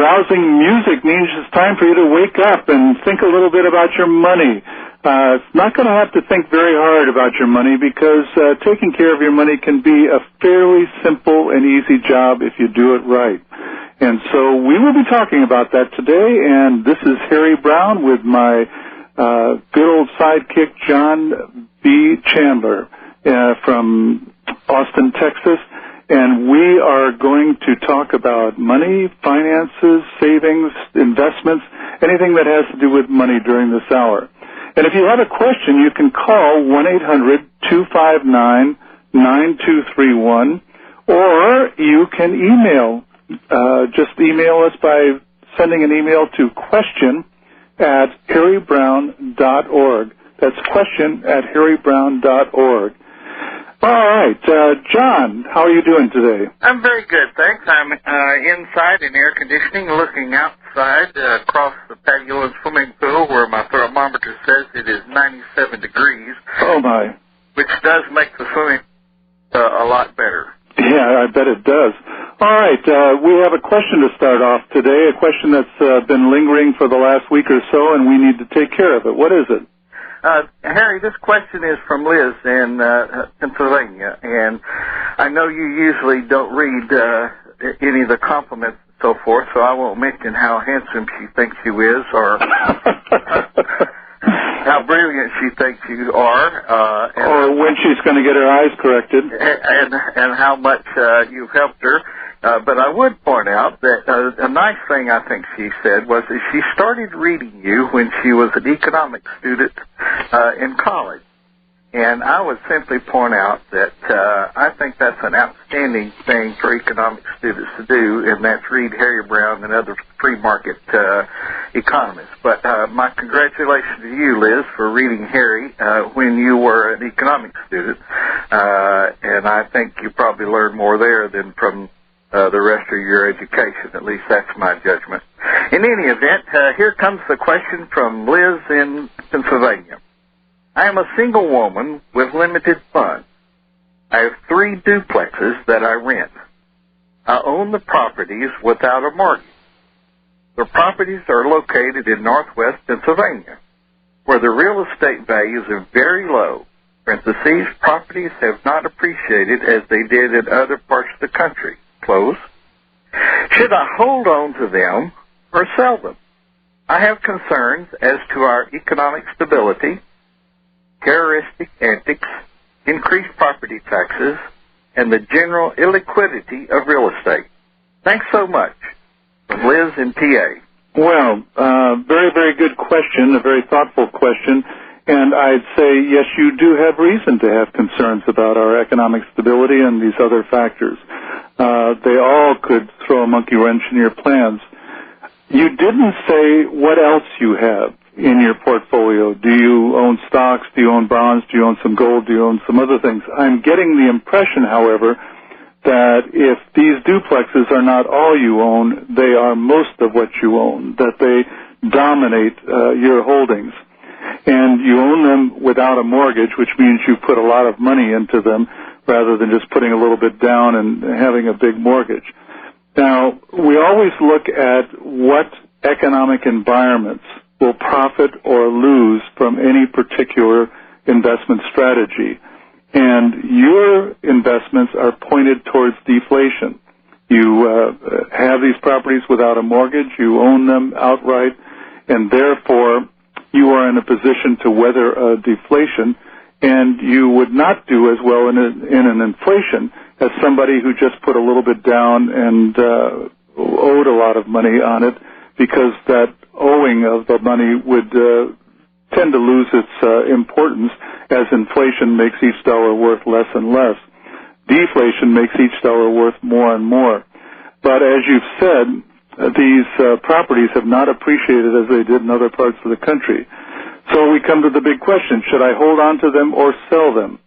rousing music means it's time for you to wake up and think a little bit about your money. It's not going to have to think very hard about your money because taking care of your money can be a fairly simple and easy job if you do it right. And so we will be talking about that today, and this is Harry Browne with my good old sidekick, John B. Chandler from Austin, Texas. And we are going to talk about money, finances, savings, investments, anything that has to do with money during this hour. And if you have a question, you can call 1-800-259-9231, or you can email. Just email us by sending an email to question@harrybrowne.org. That's question@harrybrowne.org. All right, John, how are you doing today? I'm very good, thanks. I'm inside in air conditioning, looking outside across the patio and swimming pool where my thermometer says it is 97 degrees. Oh, my. Which does make the swimming a lot better. Yeah, I bet it does. All right, we have a question to start off today, a question that's been lingering for the last week or so, and we need to take care of it. What is it? Harry, this question is from Liz in Pennsylvania, and I know you usually don't read any of the compliments and so forth, so I won't mention how handsome she thinks you is or how brilliant she thinks you are. Or when she's going to get her eyes corrected. And how much you've helped her. But I would point out that a nice thing I think she said was that she started reading you when she was an economics student in college. And I would simply point out that I think that's an outstanding thing for economics students to do, and that's read Harry Browne and other free market economists. But my congratulations to you, Liz, for reading Harry when you were an economics student. And I think you probably learned more there than from the rest of your education. At least that's my judgment. In any event, here comes the question from Liz in Pennsylvania. I am a single woman with limited funds. I have 3 duplexes that I rent. I own the properties without a mortgage. The properties are located in northwest Pennsylvania, where the real estate values are very low. Parentheses, properties have not appreciated as they did in other parts of the country. Close. Should I hold on to them or sell them? I have concerns as to our economic stability, terroristic antics, increased property taxes, and the general illiquidity of real estate. Thanks so much. From Liz in PA. Well, very, very good question, a very thoughtful question. And I'd say, yes, you do have reason to have concerns about our economic stability and these other factors. They all could throw a monkey wrench in your plans. You didn't say what else you have in your portfolio. Do you own stocks? Do you own bonds? Do you own some gold? Do you own some other things? I'm getting the impression, however, that if these duplexes are not all you own, they are most of what you own, that they dominate your holdings. And you own them without a mortgage, which means you put a lot of money into them rather than just putting a little bit down and having a big mortgage. Now, we always look at what economic environments will profit or lose from any particular investment strategy. And your investments are pointed towards deflation. You have these properties without a mortgage, you own them outright, and therefore you are in a position to weather a deflation, and you would not do as well in an inflation as somebody who just put a little bit down and owed a lot of money on it, because that owing of the money would tend to lose its importance as inflation makes each dollar worth less and less. Deflation makes each dollar worth more and more. But as you've said, these properties have not appreciated as they did in other parts of the country. So we come to the big question, should I hold on to them or sell them?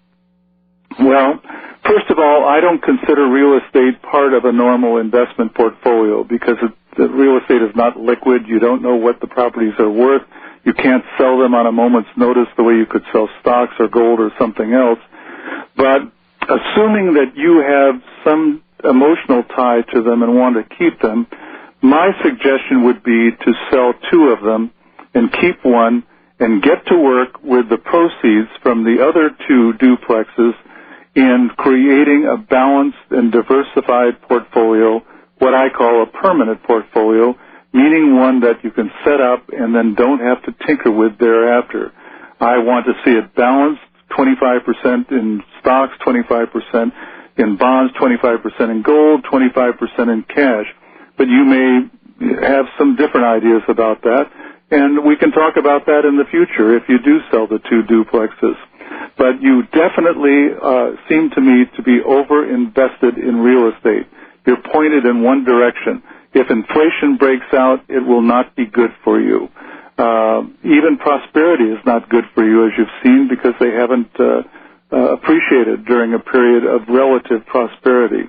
Well, first of all, I don't consider real estate part of a normal investment portfolio because the real estate is not liquid. You don't know what the properties are worth. You can't sell them on a moment's notice the way you could sell stocks or gold or something else. But assuming that you have some emotional tie to them and want to keep them, My suggestion would be to sell 2 of them and keep one and get to work with the proceeds from the other 2 duplexes in creating a balanced and diversified portfolio, what I call a permanent portfolio, meaning one that you can set up and then don't have to tinker with thereafter. I want to see it balanced, 25% in stocks, 25% in bonds, 25% in gold, 25% in cash. But you may have some different ideas about that, and we can talk about that in the future if you do sell the 2 duplexes. But you definitely seem to me to be over-invested in real estate. You're pointed in one direction. If inflation breaks out, it will not be good for you. Even prosperity is not good for you, as you've seen, because they haven't appreciated during a period of relative prosperity.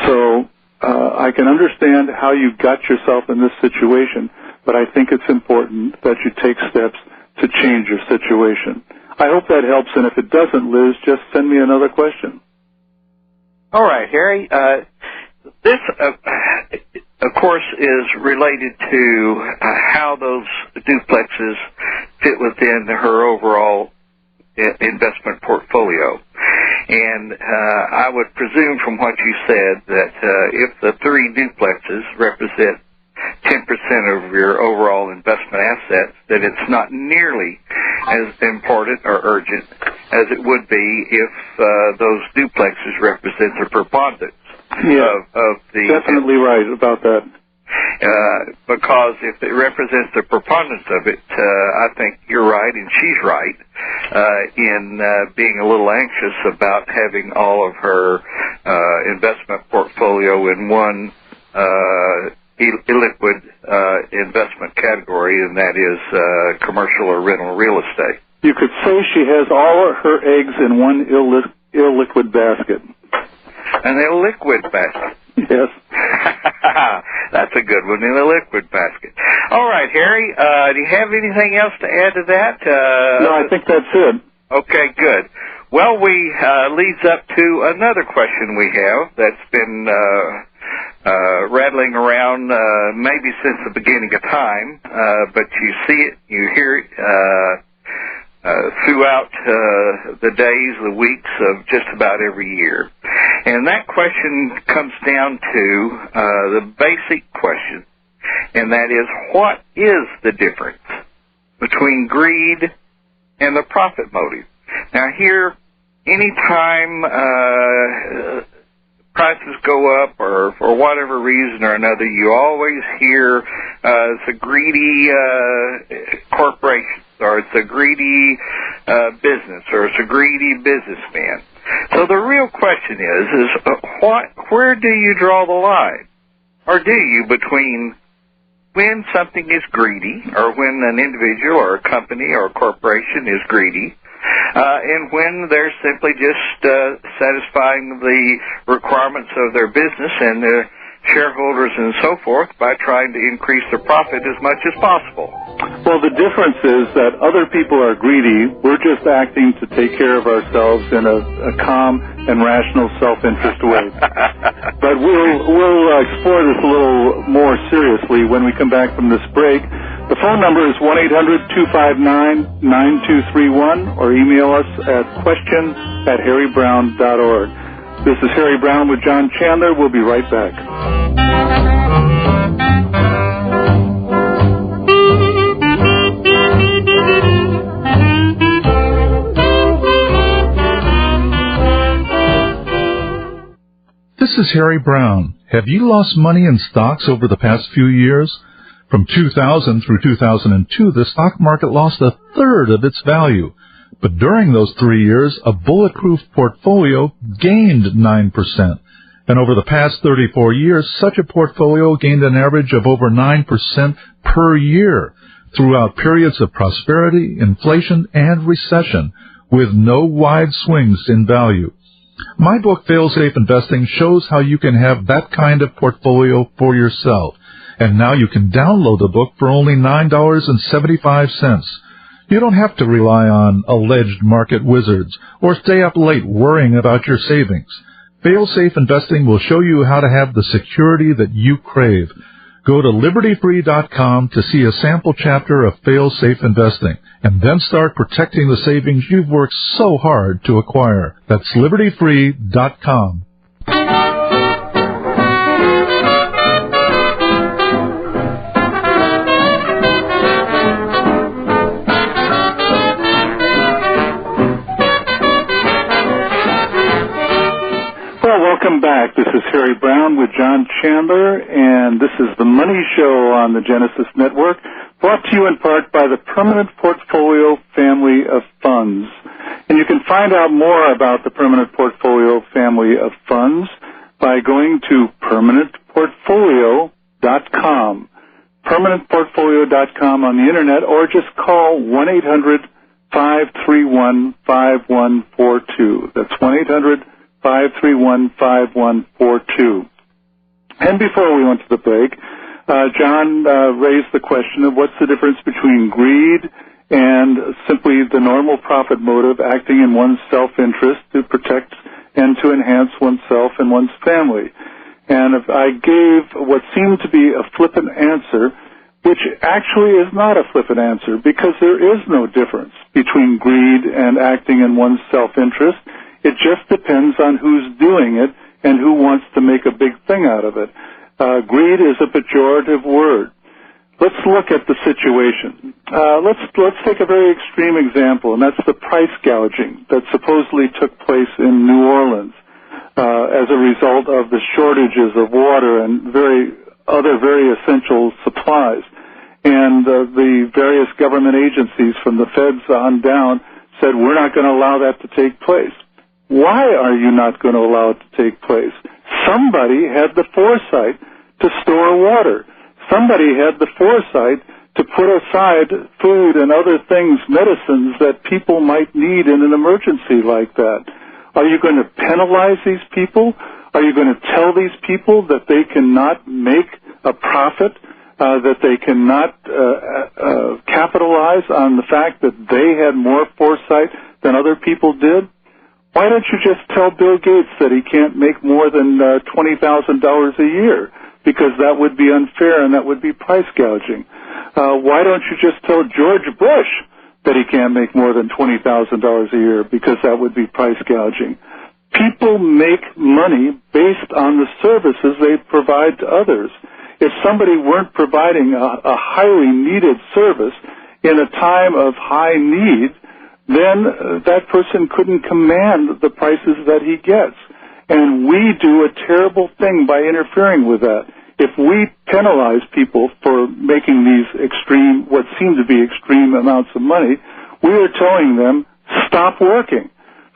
So I can understand how you got yourself in this situation, but I think it's important that you take steps to change your situation. I hope that helps, and if it doesn't, Liz, just send me another question. All right, Harry. This, of course, is related to how those duplexes fit within her overall investment portfolio. And I would presume from what you said that if the 3 duplexes represent 10% of your overall investment assets, that it's not nearly as important or urgent as it would be if those duplexes represent the preponderance of the... Definitely right about that. Because if it represents the preponderance of it, I think you're right and she's right in being a little anxious about having all of her investment portfolio in one illiquid investment category, and that is commercial or rental real estate. You could say she has all of her eggs in one illiquid basket. An illiquid basket? Yes. That's a good one, in a liquid basket. All right, Harry, do you have anything else to add to that? No, I think that's it. Okay, good. Well, leads up to another question we have that's been rattling around maybe since the beginning of time, but you see it, you hear it throughout the days, the weeks of just about every year. And that question comes down to the basic question, and that is, what is the difference between greed and the profit motive? Now here, anytime prices go up or for whatever reason or another, you always hear it's a greedy corporation, or it's a greedy business, or it's a greedy businessman. So the real question is where do you draw the line? Or do you, between when something is greedy, or when an individual or a company or a corporation is greedy, and when they're simply just satisfying the requirements of their business and their shareholders and so forth by trying to increase their profit as much as possible? Well, the difference is that other people are greedy. We're just acting to take care of ourselves in a calm and rational self-interest way. But we'll explore this a little more seriously when we come back from this break. The phone number is 1-800-259-9231, or email us at question@harrybrowne.org. This is Harry Browne with John Chandler. We'll be right back. This is Harry Browne. Have you lost money in stocks over the past few years? From 2000 through 2002, the stock market lost a third of its value. But during those 3 years, a bulletproof portfolio gained 9%. And over the past 34 years, such a portfolio gained an average of over 9% per year throughout periods of prosperity, inflation, and recession, with no wide swings in value. My book, Fail-Safe Investing, shows how you can have that kind of portfolio for yourself. And now you can download the book for only $9.75. You don't have to rely on alleged market wizards or stay up late worrying about your savings. Fail-Safe Investing will show you how to have the security that you crave. Go to libertyfree.com to see a sample chapter of fail-safe investing, and then start protecting the savings you've worked so hard to acquire. That's libertyfree.com. Well, welcome back. This is Harry Browne with John Chandler, and this is the Money Show on the Genesis Network, brought to you in part by the Permanent Portfolio family of funds. And you can find out more about the Permanent Portfolio family of funds by going to permanentportfolio.com, permanentportfolio.com on the Internet, or just call 1-800-531-5142. That's 1-800-531-5142. And before we went to the break, John raised the question of what's the difference between greed and simply the normal profit motive acting in one's self-interest to protect and to enhance oneself and one's family. And if I gave what seemed to be a flippant answer, which actually is not a flippant answer, because there is no difference between greed and acting in one's self-interest. It just depends on who's doing it and who wants to make a big thing out of it. Greed is a pejorative word. Let's look at the situation. Let's take a very extreme example, and that's the price gouging that supposedly took place in New Orleans as a result of the shortages of water and other very essential supplies. And the various government agencies from the feds on down said, we're not going to allow that to take place. Why are you not going to allow it to take place? Somebody had the foresight to store water. Somebody had the foresight to put aside food and other things, medicines that people might need in an emergency like that. Are you going to penalize these people? Are you going to tell these people that they cannot make a profit, that they cannot capitalize on the fact that they had more foresight than other people did? Why don't you just tell Bill Gates that he can't make more than $20,000 a year? Because that would be unfair and that would be price gouging. Why don't you just tell George Bush that he can't make more than $20,000 a year? Because that would be price gouging. People make money based on the services they provide to others. If somebody weren't providing a highly needed service in a time of high need, then that person couldn't command the prices that he gets. And we do a terrible thing by interfering with that. If we penalize people for making these what seem to be extreme amounts of money, we are telling them, stop working.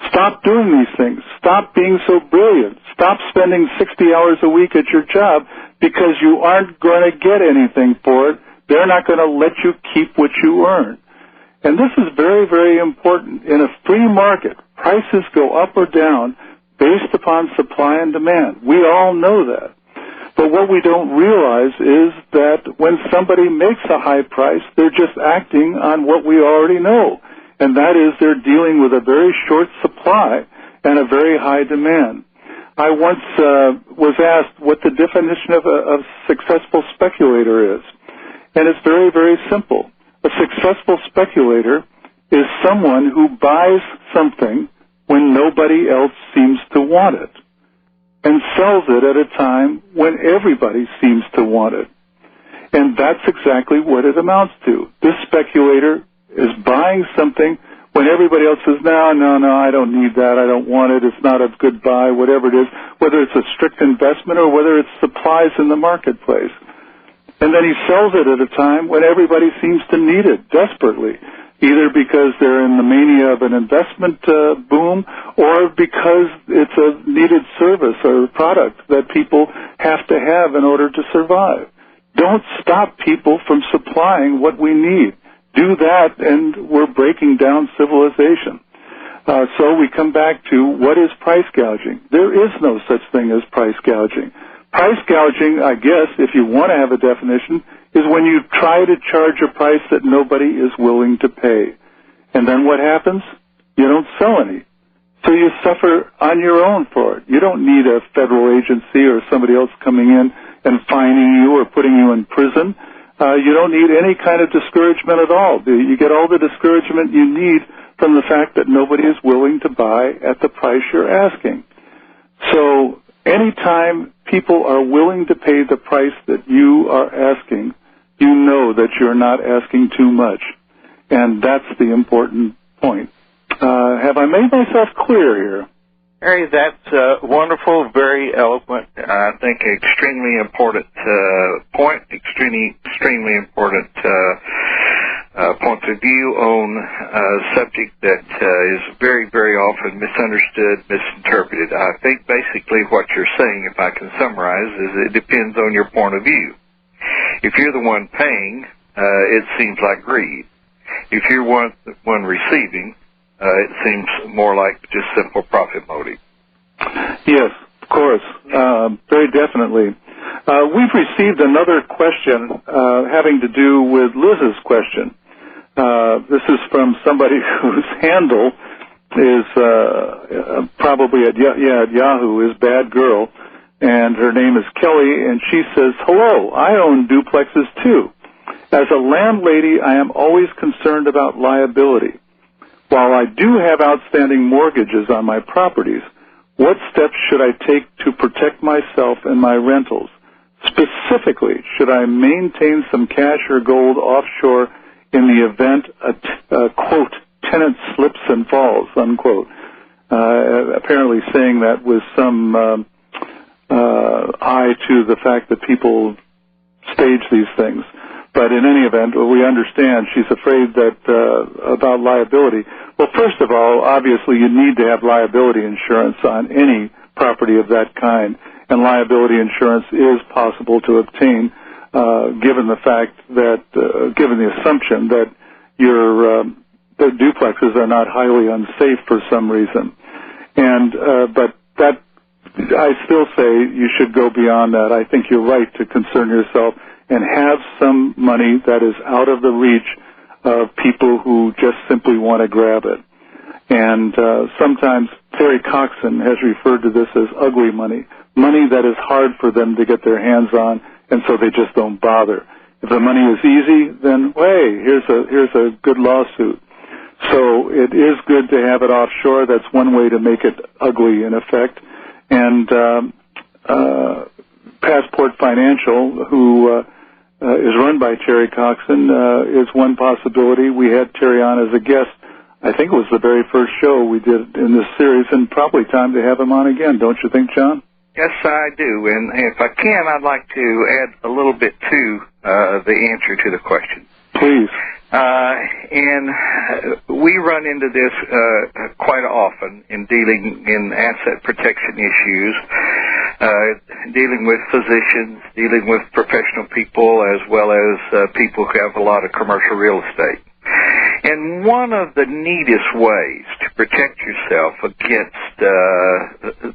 Stop doing these things. Stop being so brilliant. Stop spending 60 hours a week at your job because you aren't going to get anything for it. They're not going to let you keep what you earn. And this is very, very important. In a free market, prices go up or down based upon supply and demand. We all know that. But what we don't realize is that when somebody makes a high price, they're just acting on what we already know. And that is they're dealing with a very short supply and a very high demand. I once was asked what the definition of a successful speculator is. And it's very, very simple. A successful speculator is someone who buys something when nobody else seems to want it and sells it at a time when everybody seems to want it. And that's exactly what it amounts to. This speculator is buying something when everybody else says, no, I don't need that, I don't want it, it's not a good buy, whatever it is, whether it's a strict investment or whether it's supplies in the marketplace. And then he sells it at a time when everybody seems to need it desperately, either because they're in the mania of an investment boom or because it's a needed service or product that people have to have in order to survive. Don't stop people from supplying what we need. Do that, and we're breaking down civilization. So we come back to what is price gouging. There is no such thing as price gouging. Price gouging, I guess, if you want to have a definition, is when you try to charge a price that nobody is willing to pay. And then what happens? You don't sell any. So you suffer on your own for it. You don't need a federal agency or somebody else coming in and fining you or putting you in prison. You don't need any kind of discouragement at all. You get all the discouragement you need from the fact that nobody is willing to buy at the price you're asking. So anytime people are willing to pay the price that you are asking, you know that you're not asking too much. And that's the important point. Have I made myself clear here? Harry, that's wonderful, very eloquent. I think extremely important point, extremely important point of view on a subject that is very, very often misunderstood, misinterpreted. I think basically what you're saying, if I can summarize, is it depends on your point of view. If you're the one paying, it seems like greed. If you're one receiving, it seems more like just simple profit motive. Yes, of course, very definitely. We've received another question having to do with Liz's question. This is from somebody whose handle is probably at Yahoo, is Bad Girl, and her name is Kelly, and she says, "Hello, I own duplexes too. As a landlady, I am always concerned about liability. While I do have outstanding mortgages on my properties, what steps should I take to protect myself and my rentals? Specifically, should I maintain some cash or gold offshore in the event a quote, tenant slips and falls, unquote?" Apparently saying that with some eye to the fact that people stage these things. But in any event, we understand she's afraid that about liability. Well, first of all, obviously you need to have liability insurance on any property of that kind, and liability insurance is possible to obtain, given the fact that, given the assumption that the duplexes are not highly unsafe for some reason. And but that, I still say you should go beyond that. I think you're right to concern yourself and have some money that is out of the reach of people who just simply want to grab it. And sometimes Terry Coxon has referred to this as ugly money, money that is hard for them to get their hands on, and so they just don't bother. If the money is easy, then, hey, here's a good lawsuit. So it is good to have it offshore. That's one way to make it ugly, in effect. And Passport Financial, who is run by Terry Coxon, is one possibility. We had Terry on as a guest. I think it was the very first show we did in this series, and probably time to have him on again, don't you think, John? Yes, I do. And if I can, I'd like to add a little bit to the answer to the question. Please. And we run into this quite often in dealing in asset protection issues, dealing with physicians, dealing with professional people, as well as people who have a lot of commercial real estate. And one of the neatest ways to protect yourself against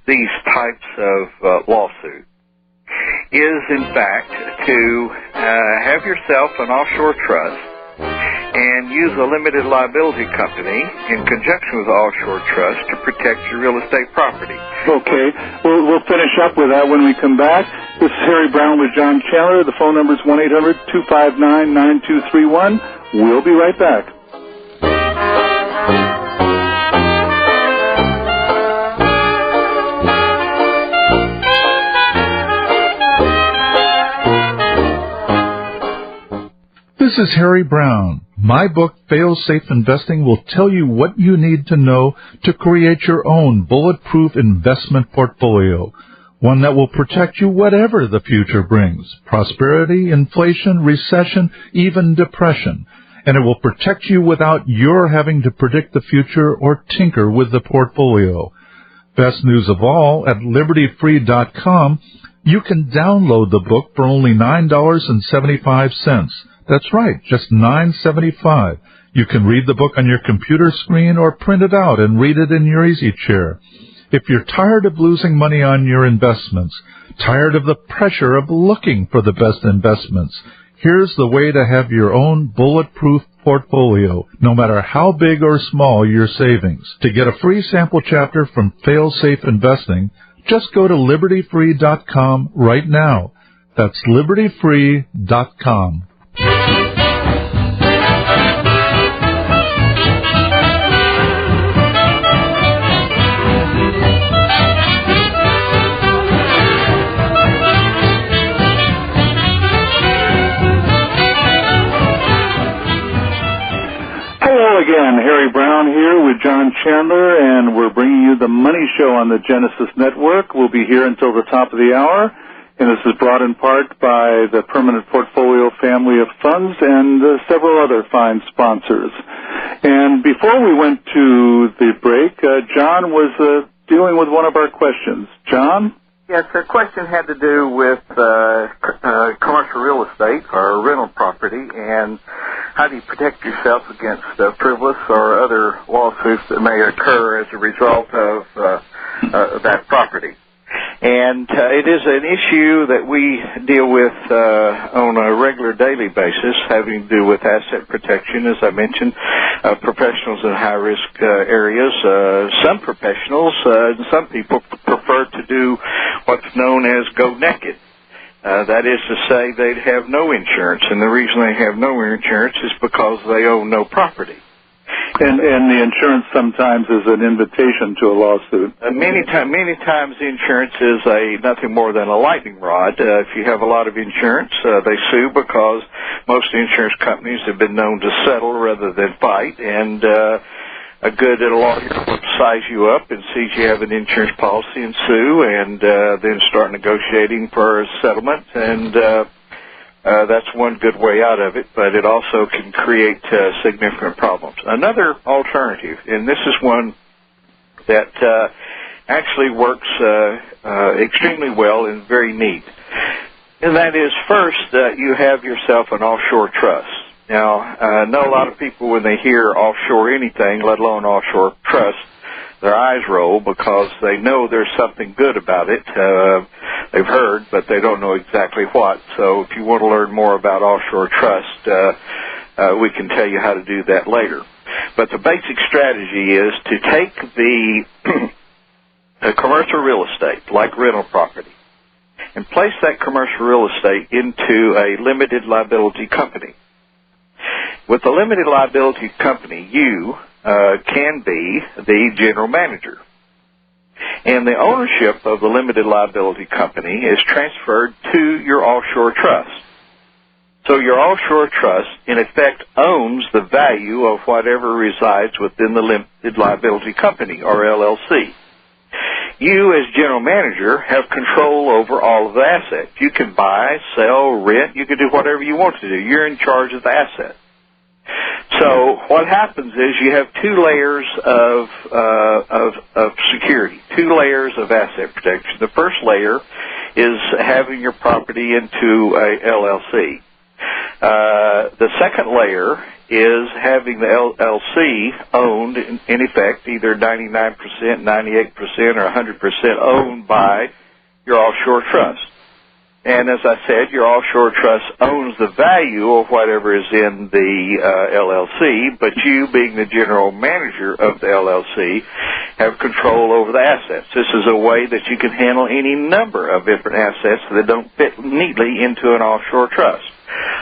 these types of lawsuits is, in fact, to have yourself an offshore trust and use a limited liability company in conjunction with the offshore trust to protect your real estate property. Okay. We'll finish up with that when we come back. This is Harry Browne with John Chandler. The phone number is 1-800-259-9231. We'll be right back. This is Harry Browne. My book, Fail-Safe Investing, will tell you what you need to know to create your own bulletproof investment portfolio, one that will protect you whatever the future brings, prosperity, inflation, recession, even depression. And it will protect you without your having to predict the future or tinker with the portfolio. Best news of all, at libertyfree.com, you can download the book for only $9.75. That's right, just $9.75. You can read the book on your computer screen or print it out and read it in your easy chair. If you're tired of losing money on your investments, tired of the pressure of looking for the best investments, here's the way to have your own bulletproof portfolio, no matter how big or small your savings. To get a free sample chapter from Fail-Safe Investing, just go to libertyfree.com right now. That's libertyfree.com. Hello again, Harry Browne here with John Chandler, and we're bringing you the Money Show on the Genesis Network. We'll be here until the top of the hour, and this is brought in part by the Permanent Portfolio family of funds and several other fine sponsors. And before we went to the break, John was dealing with one of our questions. John? Yes, the question had to do with commercial real estate or rental property, and how do you protect yourself against frivolous or other lawsuits that may occur as a result of that property. And it is an issue that we deal with on a regular daily basis, having to do with asset protection, as I mentioned, professionals in high-risk areas. Some professionals and some people prefer to do what's known as go naked. That is to say they'd have no insurance, and the reason they have no insurance is because they own no property. And the insurance sometimes is an invitation to a lawsuit. Many times the insurance is nothing more than a lightning rod. If you have a lot of insurance, they sue because most insurance companies have been known to settle rather than fight, and a good lawyer will size you up and sees you have an insurance policy and sue, and then start negotiating for a settlement, and that's one good way out of it, but it also can create significant problems. Another alternative, and this is one that actually works extremely well and very neat, and that is first you have yourself an offshore trust. Now, I know a lot of people, when they hear offshore anything, let alone offshore trust, their eyes roll because they know there's something good about it. They've heard, but they don't know exactly what. So if you want to learn more about offshore trust, we can tell you how to do that later. But the basic strategy is to take the commercial real estate, like rental property, and place that commercial real estate into a limited liability company. With a limited liability company, you can be the general manager. And the ownership of the limited liability company is transferred to your offshore trust. So your offshore trust, in effect, owns the value of whatever resides within the limited liability company, or LLC. You, as general manager, have control over all of the assets. You can buy, sell, rent. You can do whatever you want to do. You're in charge of the asset. So what happens is you have two layers of security, two layers of asset protection. The first layer is having your property into a LLC. The second layer is having the LLC owned, in effect, either 99%, 98%, or 100% owned by your offshore trust. And as I said, your offshore trust owns the value of whatever is in the LLC, but you, being the general manager of the LLC, have control over the assets. This is a way that you can handle any number of different assets that don't fit neatly into an offshore trust.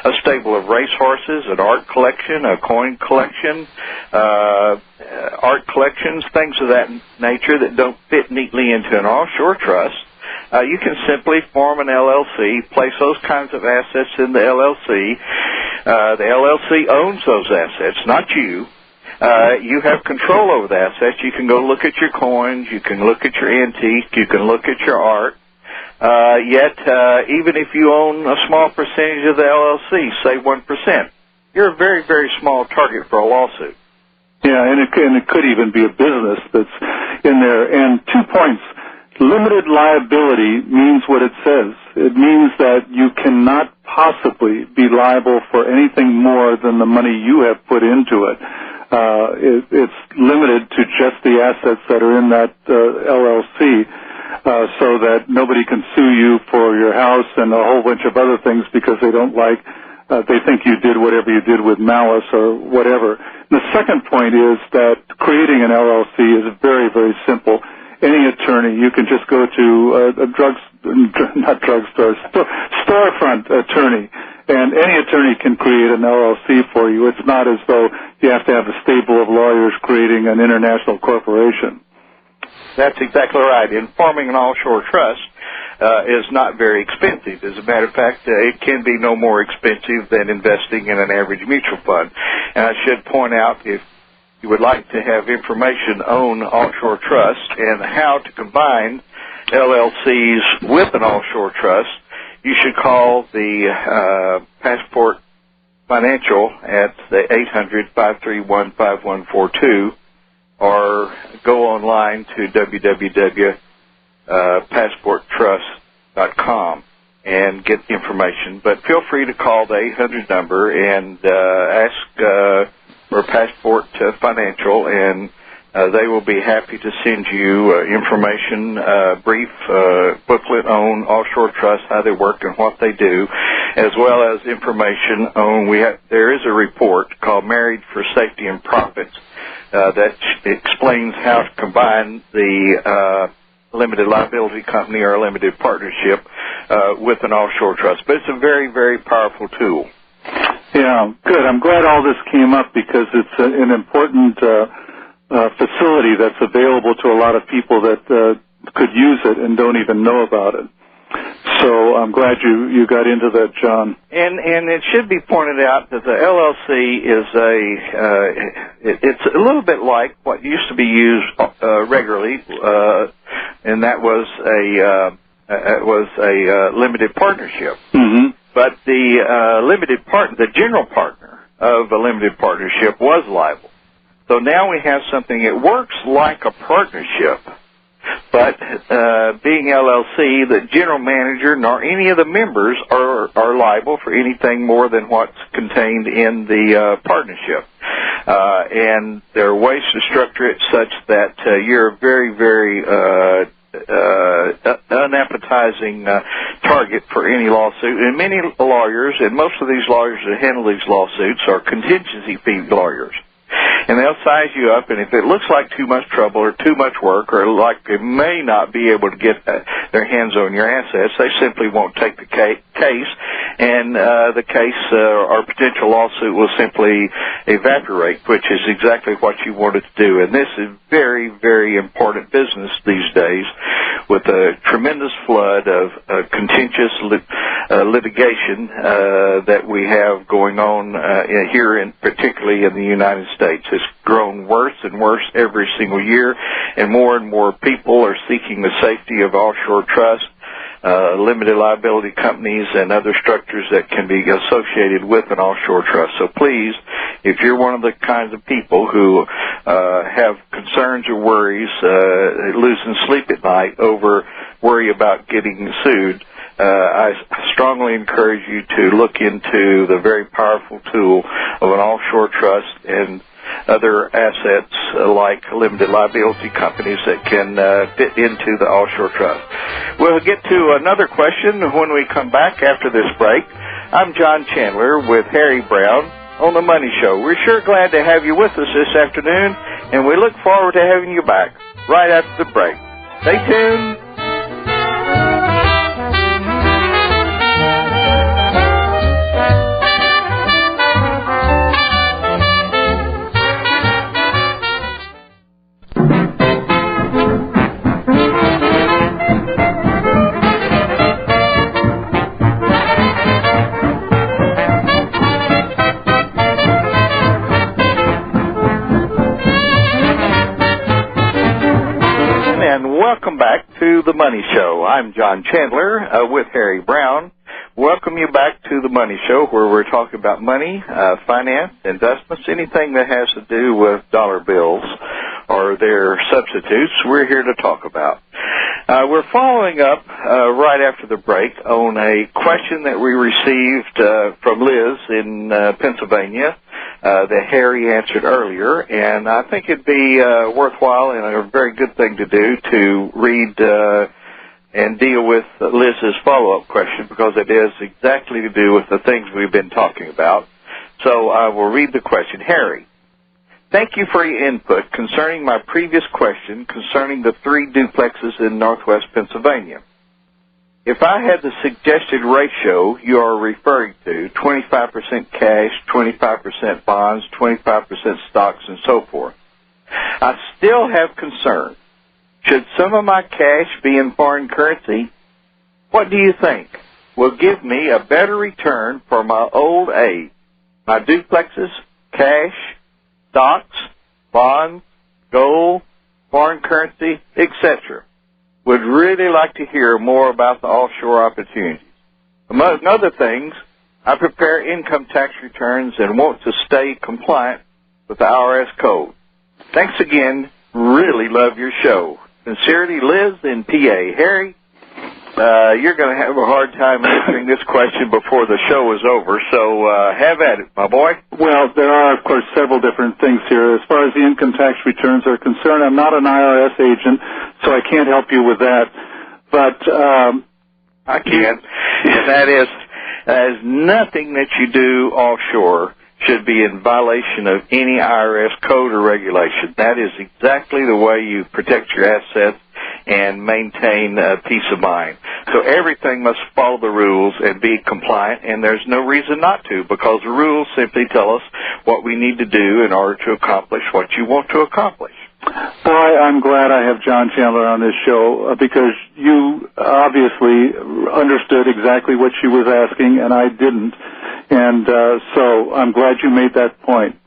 A stable of racehorses, an art collection, a coin collection, art collections, things of that nature that don't fit neatly into an offshore trust. You can simply form an LLC, place those kinds of assets in the LLC. The LLC owns those assets, not you. You have control over the assets. You can go look at your coins. You can look at your antique. You can look at your art. Yet, even if you own a small percentage of the LLC, say 1%, you're a very, very small target for a lawsuit. Yeah, and it could even be a business that's in there. And 2 points. Limited liability means what it says. It means that you cannot possibly be liable for anything more than the money you have put into it. It's limited to just the assets that are in that LLC, so that nobody can sue you for your house and a whole bunch of other things because they don't they think you did whatever you did with malice or whatever. The second point is that creating an LLC is very, very simple. Any attorney, you can just go to a storefront attorney. And any attorney can create an LLC for you. It's not as though you have to have a stable of lawyers creating an international corporation. That's exactly right. And forming an offshore trust is not very expensive. As a matter of fact, it can be no more expensive than investing in an average mutual fund. And I should point out, if you would like to have information on offshore trust and how to combine LLCs with an offshore trust, you should call the Passport Financial at the 800-531-5142 or go online to www.passporttrust.com and get information. But feel free to call the 800 number and ask for Passport Financial, and they will be happy to send you information, brief booklet on offshore trusts, how they work and what they do, as well as information on, there is a report called Married for Safety and Profits that explains how to combine the limited liability company or limited partnership with an offshore trust. But it's a very, very powerful tool. Yeah, good. I'm glad all this came up because it's an important facility that's available to a lot of people that could use it and don't even know about it. So I'm glad you got into that, John. And it should be pointed out that the LLC is it's a little bit like what used to be used regularly, and that was a limited partnership. Mm-hmm. But the general partner of a limited partnership was liable. So now we have something that works like a partnership, but being LLC, the general manager nor any of the members are liable for anything more than what's contained in the partnership. And there are ways to structure it such that you're a very, very unappetizing target for any lawsuit. And many lawyers, and most of these lawyers that handle these lawsuits, are contingency fee lawyers. And they'll size you up, and if it looks like too much trouble or too much work or like they may not be able to get their hands on your assets, they simply won't take the case, and the case or potential lawsuit will simply evaporate, which is exactly what you wanted to do. And this is very, very important business these days with a tremendous flood of contentious litigation that we have going on here, particularly in the United States. It's grown worse and worse every single year, and more people are seeking the safety of offshore trusts, limited liability companies, and other structures that can be associated with an offshore trust. So please, if you're one of the kinds of people who have concerns or worries, losing sleep at night over worry about getting sued, I strongly encourage you to look into the very powerful tool of an offshore trust and other assets like limited liability companies that can fit into the offshore trust. We'll get to another question when we come back after this break. I'm John Chandler with Harry Browne on The Money Show. We're sure glad to have you with us this afternoon, and we look forward to having you back right after the break. Stay tuned. Welcome back to The Money Show. I'm John Chandler with Harry Browne. Welcome you back to The Money Show, where we're talking about money, finance, investments, anything that has to do with dollar bills or their substitutes, we're here to talk about. We're following up right after the break on a question that we received from Liz in Pennsylvania that Harry answered earlier, and I think it'd be worthwhile and a very good thing to do to read and deal with Liz's follow-up question, because it is exactly to do with the things we've been talking about. So I will read the question. Harry, thank you for your input concerning my previous question concerning the 3 duplexes in northwest Pennsylvania. if I had the suggested ratio you are referring to, 25% cash, 25% bonds, 25% stocks, and so forth, I still have concern. Should some of my cash be in foreign currency? What do you think will give me a better return for my old age? My duplexes, cash, stocks, bonds, gold, foreign currency, etc. Would really like to hear more about the offshore opportunities. Among other things, I prepare income tax returns and want to stay compliant with the IRS code. Thanks again. Really love your show. Sincerely, Liz in PA. Harry, you're going to have a hard time answering this question before the show is over, so have at it, my boy. Well, there are, of course, several different things here. As far as the income tax returns are concerned, I'm not an IRS agent, so I can't help you with that. But I can. And that is nothing that you do offshore should be in violation of any IRS code or regulation. That is exactly the way you protect your assets and maintain peace of mind. So everything must follow the rules and be compliant, and there's no reason not to, because the rules simply tell us what we need to do in order to accomplish what you want to accomplish. Boy, I'm glad I have John Chandler on this show because you obviously understood exactly what she was asking, and I didn't. And so I'm glad you made that point.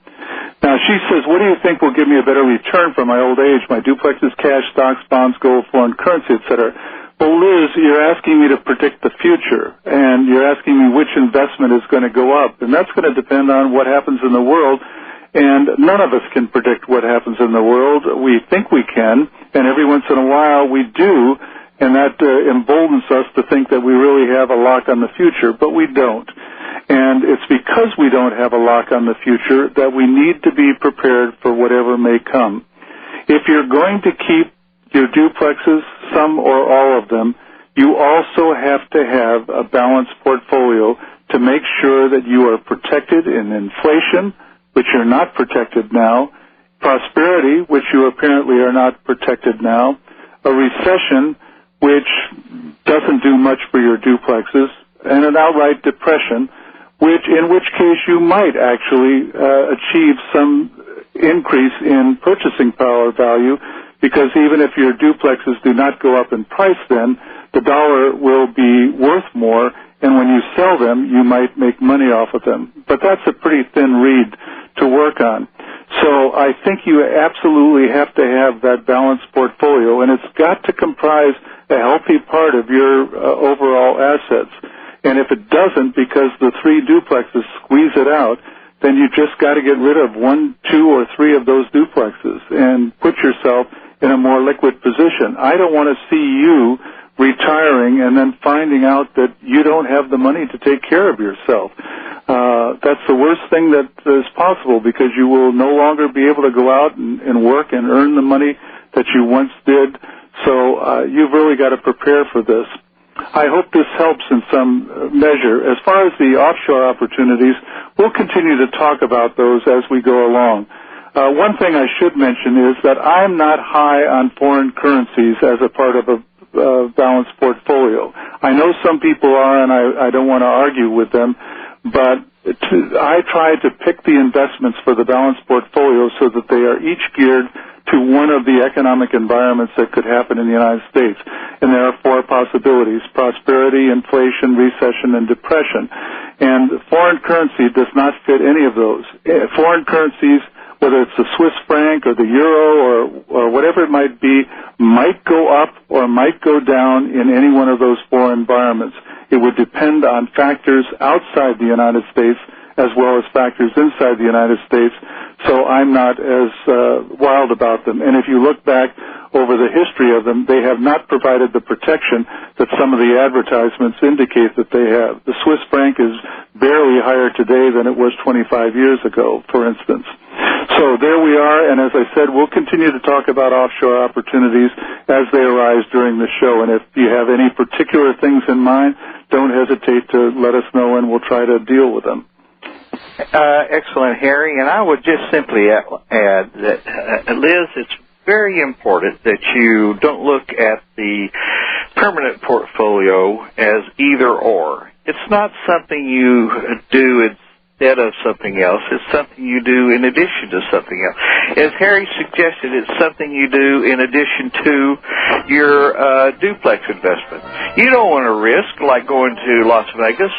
Now, she says, what do you think will give me a better return for my old age? My duplexes, cash, stocks, bonds, gold, foreign currency, etc. Well, Liz, you're asking me to predict the future, and you're asking me which investment is going to go up. And that's going to depend on what happens in the world. And none of us can predict what happens in the world. We think we can, and every once in a while we do, and that emboldens us to think that we really have a lock on the future, but we don't. And it's because we don't have a lock on the future that we need to be prepared for whatever may come. If you're going to keep your duplexes, some or all of them, you also have to have a balanced portfolio to make sure that you are protected in inflation, which you're not protected now, prosperity, which you apparently are not protected now, a recession, which doesn't do much for your duplexes, and an outright depression, in which case you might actually achieve some increase in purchasing power value, because even if your duplexes do not go up in price then, the dollar will be worth more, and when you sell them, you might make money off of them. But that's a pretty thin reed to work on. So I think you absolutely have to have that balanced portfolio, and it's got to comprise a healthy part of your overall assets. And if it doesn't, because the 3 duplexes squeeze it out, then you just got to get rid of 1, 2, or 3 of those duplexes and put yourself in a more liquid position. I don't want to see you retiring and then finding out that you don't have the money to take care of yourself. That's the worst thing that is possible, because you will no longer be able to go out and work and earn the money that you once did. So you've really got to prepare for this. I hope this helps in some measure. As far as the offshore opportunities, we'll continue to talk about those as we go along. One thing I should mention is that I'm not high on foreign currencies as a part of a balanced portfolio. I know some people are, and I don't want to argue with them, but I try to pick the investments for the balanced portfolio so that they are each geared to one of the economic environments that could happen in the United States. And there are 4 possibilities: prosperity, inflation, recession, and depression. And foreign currency does not fit any of those. Foreign currencies, whether it's the Swiss franc or the euro or whatever it might be, might go up or might go down in any one of those 4 environments. It would depend on factors outside the United States as well as factors inside the United States, so I'm not as wild about them. And if you look back over the history of them, they have not provided the protection that some of the advertisements indicate that they have. The Swiss franc is barely higher today than it was 25 years ago, for instance. So there we are, and as I said, we'll continue to talk about offshore opportunities as they arise during the show. And if you have any particular things in mind, don't hesitate to let us know, and we'll try to deal with them. Excellent, Harry. And I would just simply add that, Liz, it's very important that you don't look at the permanent portfolio as either or. It's not something you do instead of something else. It's something you do in addition to something else. As Harry suggested, it's something you do in addition to your duplex investment. You don't want to risk like going to Las Vegas,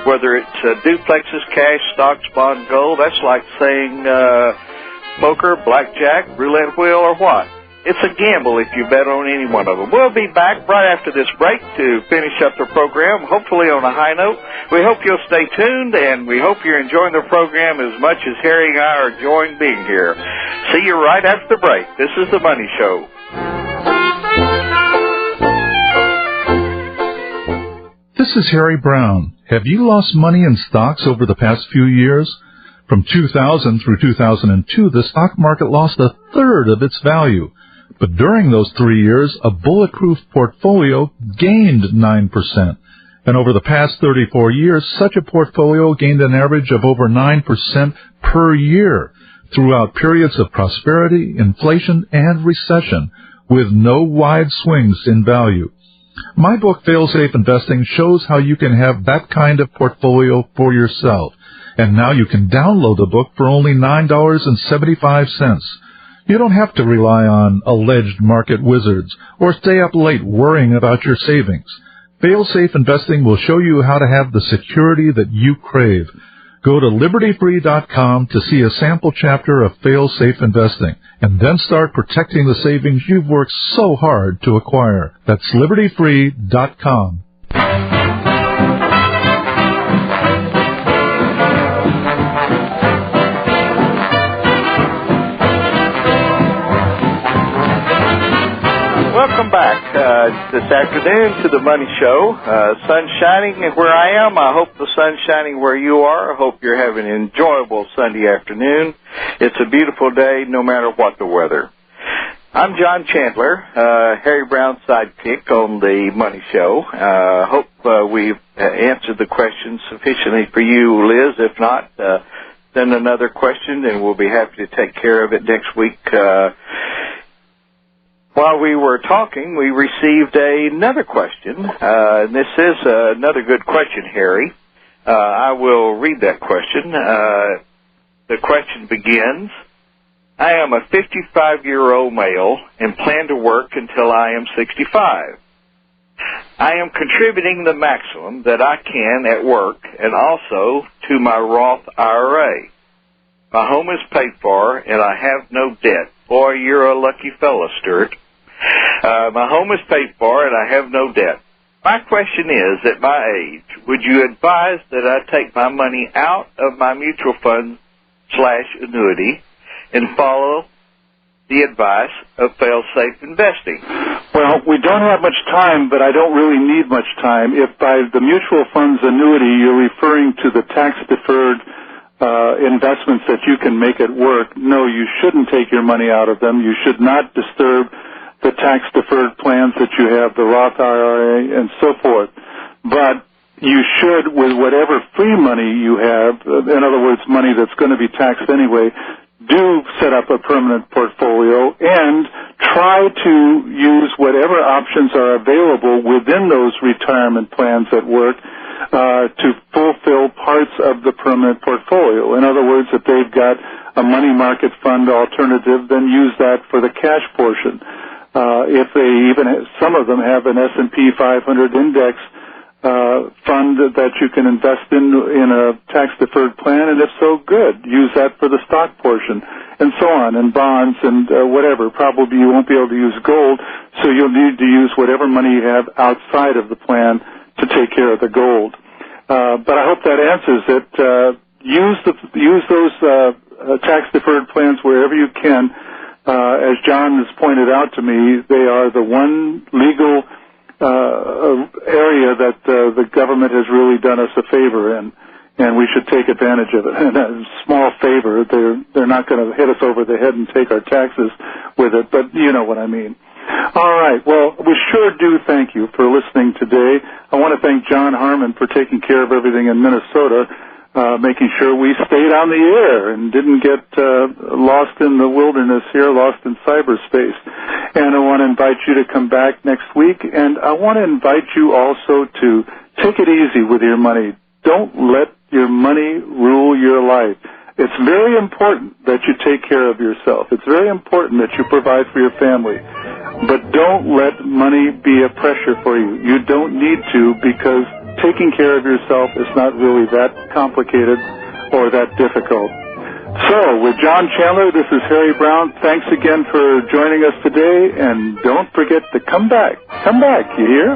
whether it's duplexes, cash, stocks, bond, gold. That's like saying poker, blackjack, roulette wheel, or what? It's a gamble if you bet on any one of them. We'll be back right after this break to finish up the program, hopefully on a high note. We hope you'll stay tuned, and we hope you're enjoying the program as much as Harry and I are enjoying being here. See you right after the break. This is The Money Show. This is Harry Browne. Have you lost money in stocks over the past few years? From 2000 through 2002, the stock market lost a third of its value. But during those 3 years, a bulletproof portfolio gained 9%. And over the past 34 years, such a portfolio gained an average of over 9% per year throughout periods of prosperity, inflation, and recession, with no wide swings in value. My book, Fail-Safe Investing, shows how you can have that kind of portfolio for yourself. And now you can download the book for only $9.75. You don't have to rely on alleged market wizards or stay up late worrying about your savings. Fail-Safe Investing will show you how to have the security that you crave. Go to libertyfree.com to see a sample chapter of Fail-Safe Investing, and then start protecting the savings you've worked so hard to acquire. That's libertyfree.com. Welcome back this afternoon to The Money Show. Sun shining where I am. I hope the sun's shining where you are. I hope you're having an enjoyable Sunday afternoon. It's a beautiful day no matter what the weather. I'm John Chandler, Harry Browne's sidekick on The Money Show. Hope we've answered the questions sufficiently for you, Liz. If not, send another question and we'll be happy to take care of it next week. While we were talking, we received another question. This is another good question, Harry. I will read that question. The question begins, I am a 55-year-old male and plan to work until I am 65. I am contributing the maximum that I can at work and also to my Roth IRA. My home is paid for and I have no debt. Boy, you're a lucky fellow, Stuart. My home is paid for and I have no debt. My question is, at my age, would you advise that I take my money out of my mutual fund / annuity and follow the advice of fail-safe investing? Well, we don't have much time, but I don't really need much time. If by the mutual funds annuity you're referring to the tax-deferred investments that you can make at work, no, you shouldn't take your money out of them. You should not disturb the tax-deferred plans that you have, the Roth IRA, and so forth. But you should, with whatever free money you have, in other words, money that's going to be taxed anyway, do set up a permanent portfolio and try to use whatever options are available within those retirement plans at work to fulfill parts of the permanent portfolio. In other words, if they've got a money market fund alternative, then use that for the cash portion. If they even, some of them have an S&P 500 index fund that you can invest in a tax-deferred plan, and if so, good. Use that for the stock portion, and so on, and bonds and whatever. Probably you won't be able to use gold, so you'll need to use whatever money you have outside of the plan to take care of the gold. But I hope that answers it. Use those tax-deferred plans wherever you can. As John has pointed out to me, they are the one legal area that the government has really done us a favor in, and we should take advantage of it. And a small favor, they're not going to hit us over the head and take our taxes with it, but you know what I mean. All right, well, we sure do thank you for listening today. I want to thank John Harmon for taking care of everything in Minnesota. making sure we stayed on the air and didn't get lost in the wilderness here, lost in cyberspace. And I want to invite you to come back next week, and I want to invite you also to take it easy with your money. Don't let your money rule your life. It's very important that you take care of yourself. It's very important that you provide for your family. But don't let money be a pressure for you. You don't need to, because taking care of yourself is not really that complicated or that difficult. So, with John Chandler, this is Harry Browne. Thanks again for joining us today, and don't forget to come back. Come back, you hear?